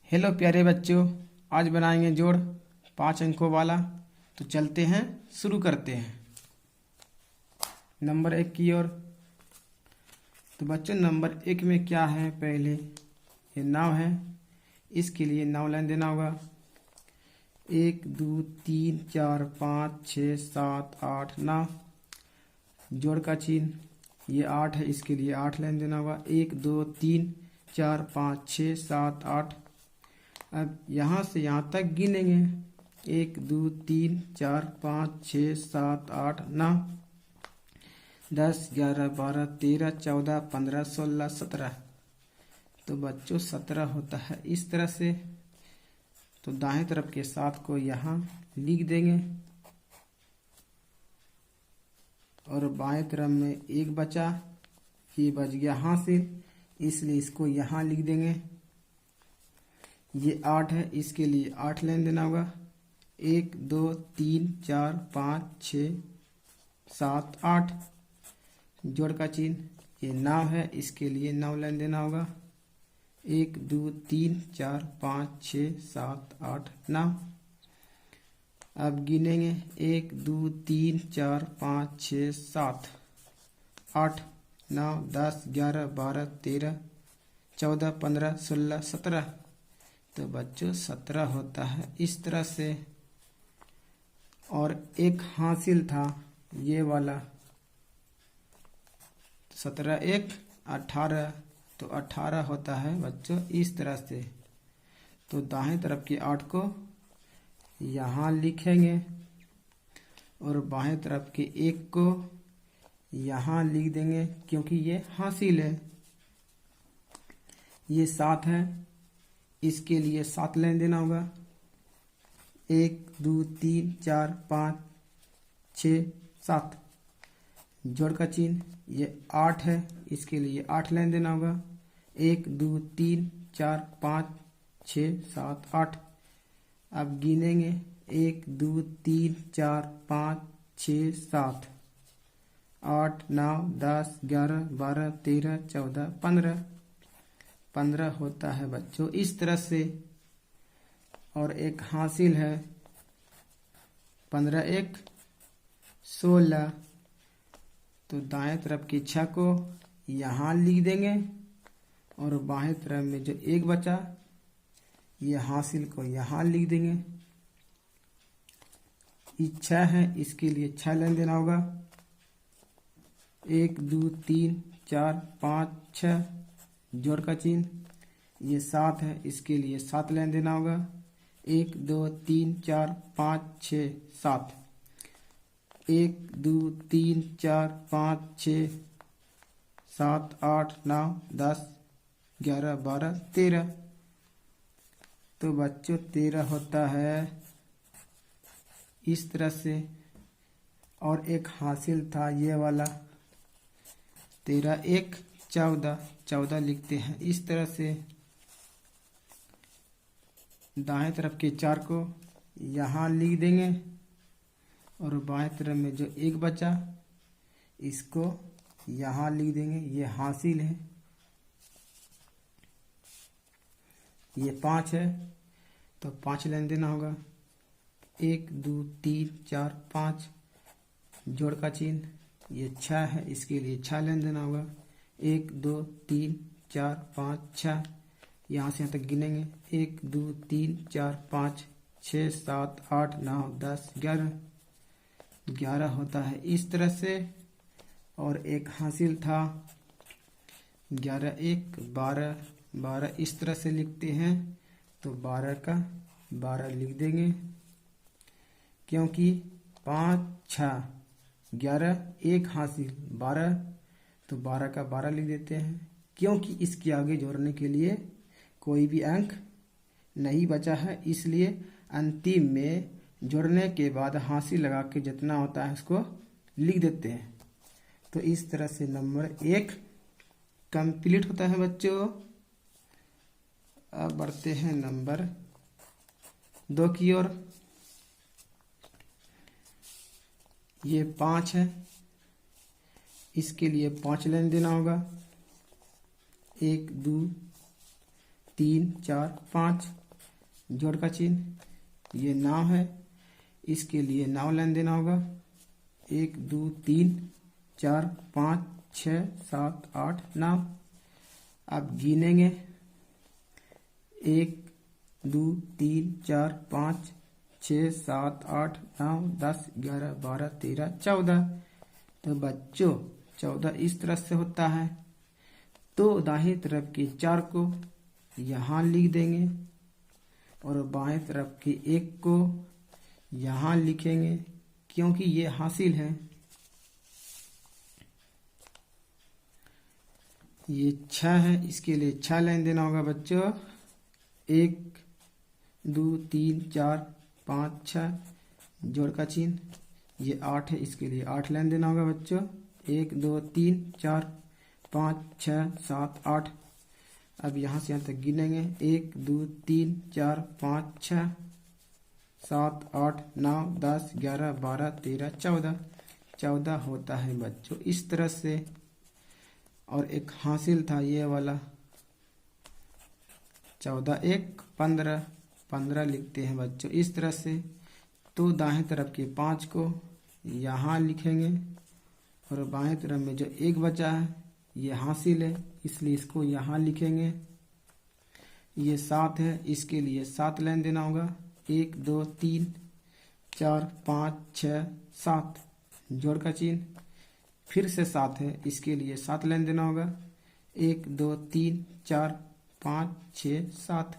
Hello प्यारे बच्चों, आज बनाएंगे जोड़ 5 अंकों वाला। तो चलते हैं, शुरू करते हैं नंबर 1 की ओर। तो बच्चों नंबर 1 में क्या है, पहले ये नाव है, इसके लिए नाव लाइन देना होगा। 1 2 3 4 5 6 7 8 9। जोड़ का चिन्ह ये 8 है, इसके लिए 8 लाइन देना होगा। 1 2 3 4 5 6 7 8। अब यहाँ से यहाँ तक गिनेंगे। 1 2 3 4 5 6 7 8 9 10 11 12 13 14 15 16 17। तो बच्चों 17 होता है इस तरह से। तो दाएं तरफ के 7 को यहाँ लिख देंगे और बाएं तरफ में 1 बचा, ये बच गया हासिल, इसलिए इसको यहाँ लिख देंगे। ये 8 है, इसके लिए 8 लाइन देना होगा। 1 2 3 4 5 6 7 8। जोड़ का चिन्ह ये नाव है, इसके लिए 9 लाइन देना होगा। 1 2 3 4 5 6 7 8 9। अब गिनेंगे 1 2 3 4 5 6 7 8 9 10 11 12 13 14 15 16 17। तो बच्चों 17 होता है इस तरह से। और एक हासिल था ये वाला, 17 1 18। तो 18 होता है बच्चों इस तरह से। तो दाएं तरफ के 8 को यहाँ लिखेंगे और बाएं तरफ के 1 को यहाँ लिख देंगे, क्योंकि ये हासिल है। ये 7 है, इसके लिए 7 लाइन देना होगा। 1 2 3 4 5 6 7। जोड़ का चिन्ह ये 8 है, इसके लिए 8 लाइन देना होगा। 1 2 3 4 5 6 7 8। अब गिनेंगे 1 2 3 4 5 6 7 8 9 10 11 12 13 14 15। 15 होता है बच्चों इस तरह से। और एक हासिल है 15 1 16। तो दाएं तरफ की 6 को यहाँ लिख देंगे और बाएं तरफ में जो 1 बचा, ये हासिल को यहाँ लिख देंगे। इच्छा है, इसके लिए 6 लाइन देना होगा। 1 2 3 4 5 6। जोड़ का चिन्ह ये 7 है, इसके लिए 7 लाइन देना होगा। 1 2 3 4 5 6 7। 1 2 3 4 5 6 7 8 9 10 11 12 13। तो बच्चों 13 होता है इस तरह से। और एक हासिल था ये वाला 13 1 14। 14 लिखते हैं इस तरह से। दाएं तरफ के 4 को यहाँ लिख देंगे और बाएं तरफ में जो 1 बचा, इसको यहाँ लिख देंगे। ये हासिल है, ये 5 है, तो 5 लाइन देना होगा। 1 2 3 4 5। जोड़ का चिन्ह ये 6 है, इसके लिए 6 लाइन देना होगा। 1 2 3 4 5 6। यहाँ से यहाँ तक गिनेंगे। 1 2 3 4 5 6 7 8 9 10 11। 11 होता है इस तरह से। और एक हासिल था 11 1 12। 12 इस तरह से लिखते हैं, तो 12 का 12 लिख देंगे, क्योंकि 5 6 11 1 हासिल 12। तो 12 का 12 लिख देते हैं, क्योंकि इसके आगे जोड़ने के लिए कोई भी अंक नहीं बचा है, इसलिए अंतिम में जोड़ने के बाद हासिल लगा के जितना होता है उसको लिख देते हैं। तो इस तरह से नंबर 1 कंप्लीट होता है बच्चों। अब बढ़ते हैं नंबर 2 की ओर। ये 5 है, इसके लिए 5 लाइन देना होगा। 1 2 3 4 5 जोड़ का चिन्ह। ये नाव है, इसके लिए नाव लेन देना होगा। 1 2 3 4 5 6 7 8 नाव। अब गिनेंगे 1 2 3 4 5 6 7 8 9 10 11 12 13 14। तो बच्चों 14 इस तरह से होता है। तो दाहिनी तरफ के 4 को यहाँ लिख देंगे और बाएं तरफ के 1 को यहाँ लिखेंगे, क्योंकि ये हासिल है। ये 6 है, इसके लिए 6 लाइन देना होगा बच्चों। 1 2 3 4 5 6 जोड़ का चिन्ह। ये 8 है, इसके लिए 8 लाइन देना होगा बच्चों। 1 2 3 4 5 6 7 8। अब यहाँ से यहाँ तक गिनेंगे 1 2 3 4 5 6 7 8 9 10 11 12 13 14। 14 होता है बच्चों इस तरह से। और एक हासिल था ये वाला 14 1 15। 15 लिखते हैं बच्चों इस तरह से। तो दाएं तरफ के 5 को यहाँ लिखेंगे और बाएं तरफ में जो 1 बचा है ये हासिल है, इसलिए इसको यहाँ लिखेंगे। ये 7 है, इसके लिए 7 लाइन देना होगा। 1 2 3 4 5 6 7 जोड़ का चिन्ह। फिर से 7 है, इसके लिए 7 लाइन देना होगा। 1 2 3 4 5 6 7।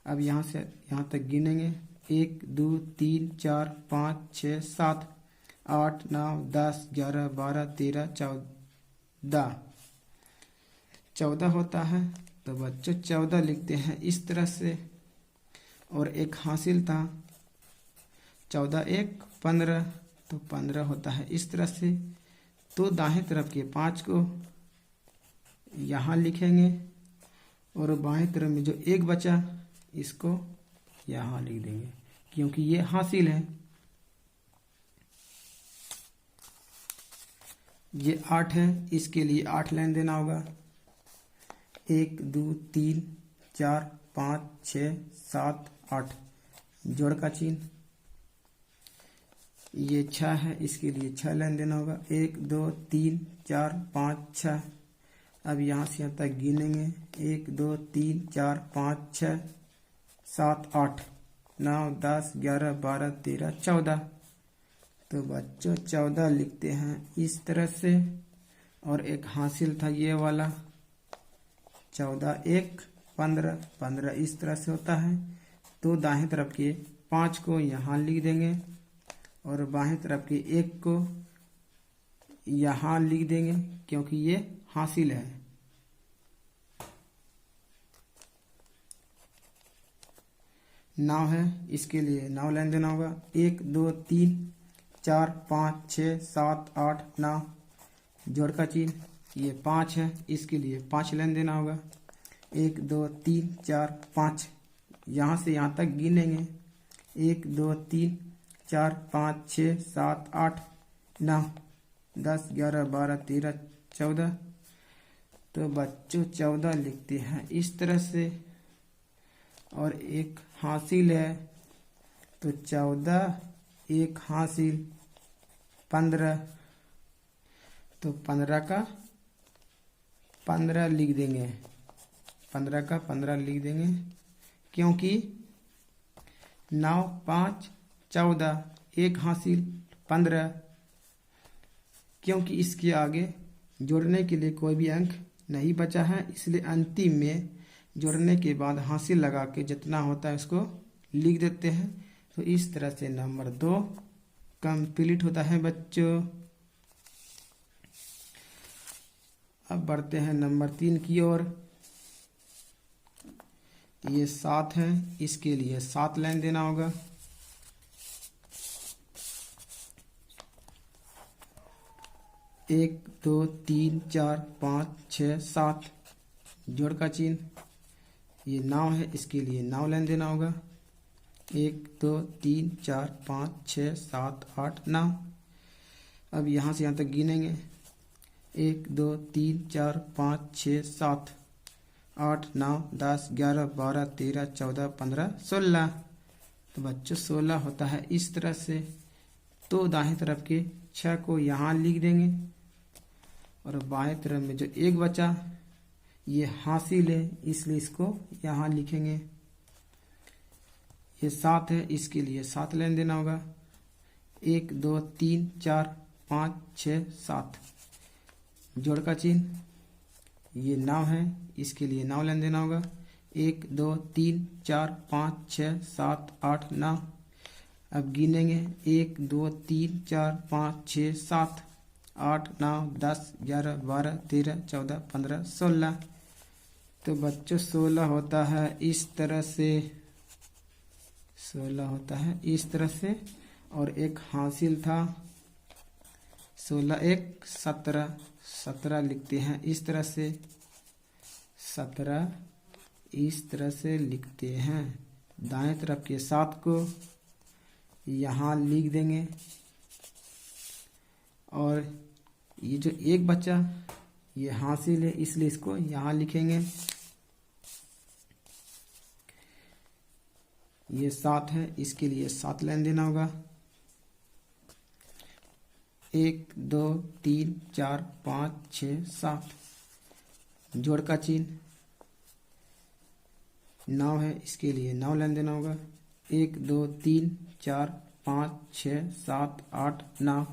अब यहाँ से यहाँ तक गिनेंगे 1 2 3 4 5 6 7 8 9 10 11 12 13 14। 14 होता है। तो बच्चों 14 लिखते हैं इस तरह से। और एक हासिल था 14 1 15। तो 15 होता है इस तरह से। तो दाहिने तरफ के 5 को यहाँ लिखेंगे और बाएं तरफ में जो 1 बचा इसको यहाँ लिख देंगे, क्योंकि ये हासिल है। ये 8 है, इसके लिए 8 लाइन देना होगा। 1 2 3 4 5 6 7 8 जोड़ का चिन्ह। ये 6 है, इसके लिए 6 लाइन देना होगा। 1 2 3 4 5 6। अब यहाँ से यहाँ तक गिनेंगे 1 2 3 4 5 6 7 8 9 10 11 12 13 14। तो बच्चों 14 लिखते हैं इस तरह से। और एक हासिल था ये वाला 14 1 15। 15 इस तरह से होता है। तो दाहिने तरफ के 5 को यहाँ लिख देंगे और बाएं तरफ के 1 को यहाँ लिख देंगे, क्योंकि ये हासिल है। नाव है, इसके लिए नाव लाइन देना होगा। 1 2 3 4 5 6 7 8 9 जोड़ का चिन्ह। ये 5 है, इसके लिए 5 लाइन देना होगा। 1 2 3 4 5। यहाँ से यहाँ तक गिनेंगे 1 2 3 4 5 6 7 8 9 10 11 12 13 14। तो बच्चों 14 लिखते हैं इस तरह से। और एक हासिल है, तो 14 1 हासिल 15। तो 15 का 15 लिख देंगे। 15 का 15 लिख देंगे, क्योंकि 9 5 14 1 हासिल 15। क्योंकि इसके आगे जोड़ने के लिए कोई भी अंक नहीं बचा है, इसलिए अंतिम में जोड़ने के बाद हासिल लगा के जितना होता है उसको लिख देते हैं। तो इस तरह से नंबर 2 कंप्लीट होता है बच्चों। अब बढ़ते हैं नंबर 3 की ओर। ये 7 है, इसके लिए 7 लाइन देना होगा। 1 2 3 4 5 6 7 जोड़ का चिन्ह। ये नाव है, इसके लिए नाव लाइन देना होगा। 1 2 3 4 5 6 7 8 9। अब यहाँ से यहाँ तक गिनेंगे 1 2 3 4 5 6 7। 8 9 10 11 12 13 14 15 16। तो बच्चों 16 होता है इस तरह से। तो दाहिने तरफ के 6 को यहाँ लिख देंगे और बाएं तरफ में जो एक बचा ये हासिल है, इसलिए इसको यहाँ लिखेंगे। ये 7 है, इसके लिए 7 लेन देना होगा। 1 2 3 4 5 6 7 जोड़ का चिन्ह। ये 9 है, इसके लिए 9 लेन देना होगा। 1 2 3 4 5 6 7 8 9। अब गिनेंगे 1 2 3 4 5 6 7 8 9 10 11 12 13 14 15 16। तो बच्चों 16 होता है इस तरह से, 16 होता है इस तरह से। और एक हासिल था 16 1 17, 17 लिखते हैं इस तरह से, 17 इस तरह से लिखते हैं। दाएं तरफ के 7 को यहाँ लिख देंगे और ये जो एक बचा ये हासिल है, इसलिए इसको यहाँ लिखेंगे। ये 7 है, इसके लिए 7 लाइन देना होगा। 1 2 3 4 5 6 7 जोड़ का चिन्ह। 9 है, इसके लिए 9 लाइन देना होगा। 1 2 3 4 5 6 7 8 9।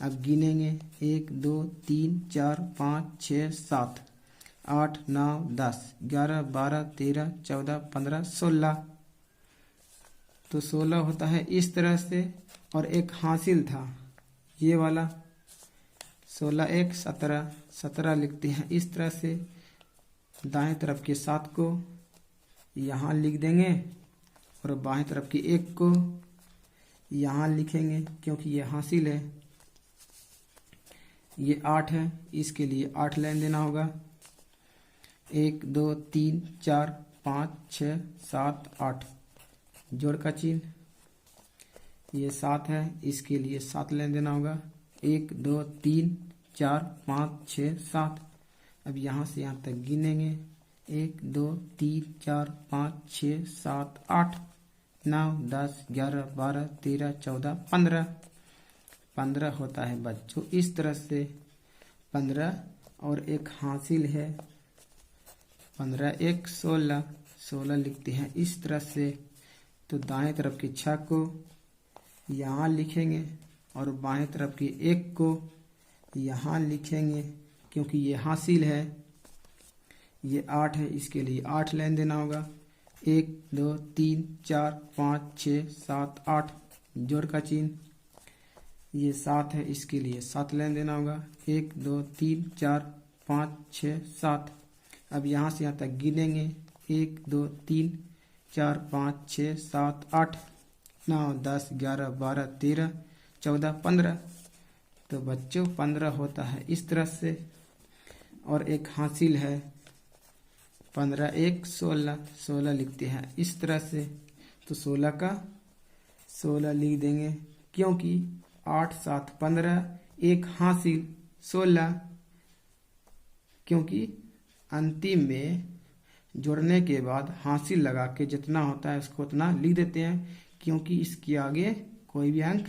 अब गिनेंगे 1 2 3 4 5 6 7 8 9 10 11 12 13 14 15 16। तो 16 होता है इस तरह से। और एक हासिल था ये वाला 16 1 17, 17 लिखते हैं इस तरह से। दाएं तरफ के 7 को यहाँ लिख देंगे और बाएं तरफ के 1 को यहाँ लिखेंगे क्योंकि ये हासिल है। ये 8 है, इसके लिए 8 लाइन देना होगा। 1 2 3 4 5 6 7 8 जोड़ का चिन्ह। ये 7 है, इसके लिए 7 लाइन देना होगा। 1 2 3 4 5 6 7। अब यहाँ से यहाँ तक गिनेंगे 1 2 3 4 5 6 7 8 9 10 11 12 13 14 15। 15 होता है बच्चों इस तरह से 15। और एक हासिल है 15 1 16, 16 लिखते हैं इस तरह से। तो दाएं तरफ के 6 को यहाँ लिखेंगे और बाएं तरफ के 1 को यहाँ लिखेंगे क्योंकि ये हासिल है। ये 8 है, इसके लिए 8 लाइन देना होगा। 1 2 3 4 5 6 7 8 जोड़ का चिन्ह। ये 7 है, इसके लिए 7 लाइन देना होगा। 1 2 3 4 5 6 7। अब यहाँ से यहाँ तक गिनेंगे 1 2 3 4 5 6 7 8 9 10 11 12 13 14 15। तो बच्चों 15 होता है इस तरह से। और एक हासिल है 15 1 16, 16 लिखते हैं इस तरह से। तो 16 का 16 लिख देंगे क्योंकि 8 7 15, एक हासिल 16। क्योंकि अंतिम में जोड़ने के बाद हासिल लगा के जितना होता है उसको उतना लिख देते हैं क्योंकि इसके आगे कोई भी अंक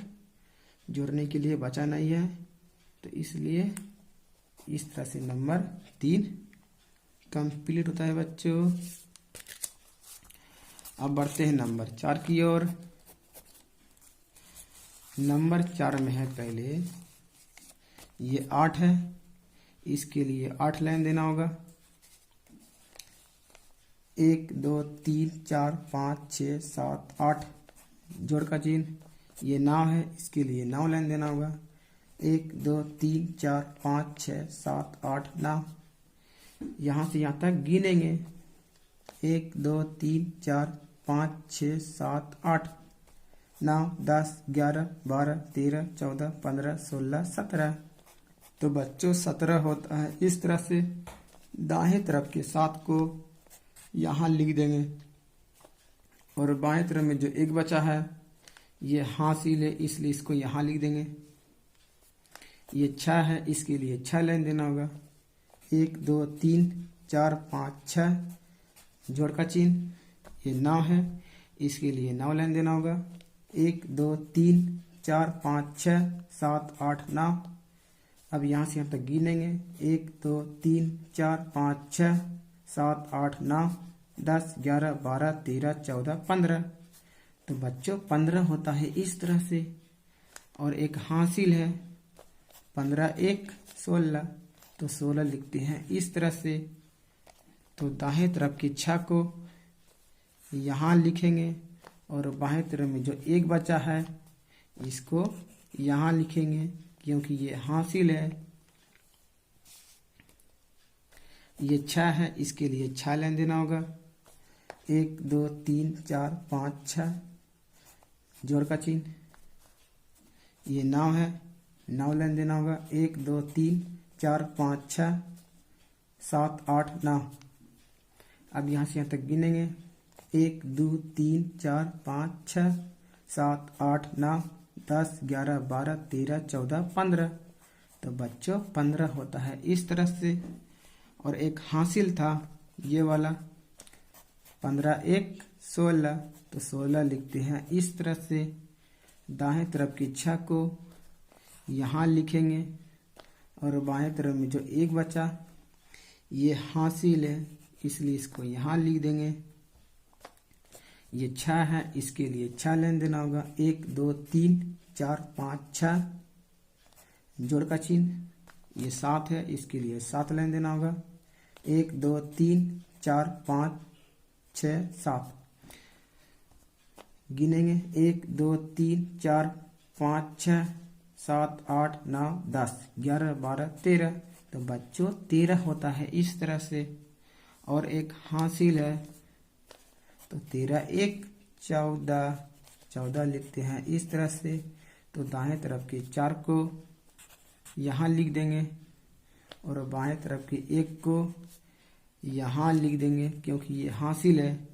जोड़ने के लिए बचा नहीं है। तो इसलिए इस तरह से नंबर 3 कंप्लीट होता है बच्चों। अब बढ़ते हैं नंबर 4 की ओर। नंबर 4 में है पहले ये 8 है, इसके लिए 8 लाइन देना होगा। 1 2 3 4 5 6 7 8 जोड़ का चिन्ह। ये 9 है, इसके लिए 9 लाइन देना होगा। 1 2 3 4 5 6 7 8 9। यहाँ से यहाँ तक गिनेंगे 1 2 3 4 5 6 7 8 9 10 11 12 13 14 15 16 17। तो बच्चों 17 होता है इस तरह से। दाएं तरफ के 7 को यहाँ लिख देंगे और बाएं तरफ में जो एक बचा है ये हासिल है, इसलिए इसको यहाँ लिख देंगे। ये 6 है, इसके लिए 6 लाइन देना होगा। 1 2 3 4 5 6 जोड़ का चिन्ह, ये 9 है, इसके लिए 9 लाइन देना होगा। 1 2 3 4 5 6 7 8 9। अब यहाँ से यहाँ तक गिनेंगे 1 2 3 4 5 6 7 8 9 10 11 12 13 14 15। तो बच्चों 15 होता है इस तरह से। और एक हासिल है 15 1 16, तो 16 लिखते हैं इस तरह से। तो दाहिने तरफ की 6 को यहाँ लिखेंगे और बाएं तरफ में जो 1 बचा है इसको यहाँ लिखेंगे, क्योंकि ये हासिल है। ये 6 है, इसके लिए 6 लाइन देना होगा। 1 2 3 4 5 6 जोड़ का चिन्ह, ये 9 है, 9 लाइन देना होगा। 1 2 3 4 5 6 7 8 9। अब यहाँ से यहाँ तक गिनेंगे 1 2 3 4 5 6 7 8 9 10 11 12 13 14 15। तो बच्चों 15 होता है इस तरह से। और एक हासिल था ये वाला 15 1 16, तो 16 लिखते हैं इस तरह से। दाएं तरफ की 6 को यहाँ लिखेंगे और बाएं तरफ में जो 1 बचा ये हासिल है, इसलिए इसको यहाँ लिख देंगे। ये 6 है, इसके लिए 6 लाइन देना होगा। 1 2 3 4 5 6 जोड़ का चिन्ह, ये 7 है, इसके लिए 7 लाइन देना होगा। 1 2 3 4 5 6 7 गिनेंगे 1 2 3 4 5 6 7 8 9 10 11 12 13। तो बच्चों 13 होता है इस तरह से। और एक हासिल है तो 13 1 14, 14 लिखते हैं इस तरह से। तो दाएं तरफ के 4 को यहाँ लिख देंगे और बाएं तरफ के 1 को यहाँ लिख देंगे, क्योंकि ये हासिल है।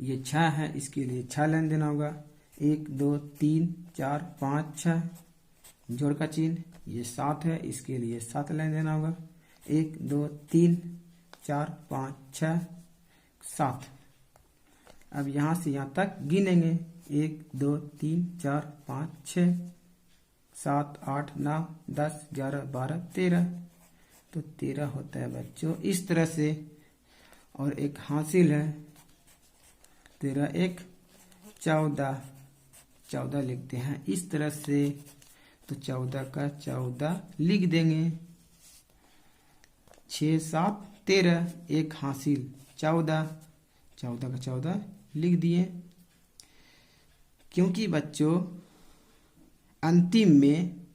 ये 6 है, इसके लिए 6 लाइन देना होगा। 1 2 3 4 5 6 जोड़ का चिन्ह, ये 7 है, इसके लिए 7 लाइन देना होगा। 1 2 3 4 5 6 7। अब यहाँ से यहाँ तक गिनेंगे 1 2 3 4 5 6 7 8 9 10 11 12 13। तो 13 होता है बच्चों इस तरह से। और एक हासिल है 13 1 14, 14 लिखते हैं इस तरह से। तो 14 का 14 लिख देंगे। 6 7 13, एक हासिल 14, 14 का 14 लिख दिए। क्योंकि बच्चों अंतिम में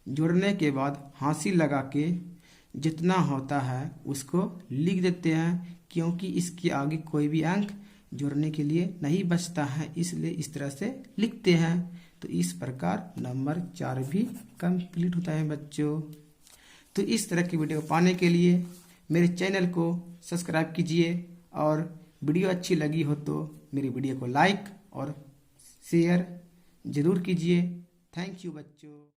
जोड़ने के बाद हासिल लगा के जितना होता है उसको लिख देते हैं, क्योंकि इसके आगे कोई भी अंक जोड़ने के लिए नहीं बचता है, इसलिए इस तरह से लिखते हैं। तो इस प्रकार नंबर 4 भी कंप्लीट होता है बच्चों। तो इस तरह की वीडियो पाने के लिए मेरे चैनल को सब्सक्राइब कीजिए और वीडियो अच्छी लगी हो तो मेरी वीडियो को लाइक और शेयर ज़रूर कीजिए। थैंक यू बच्चों।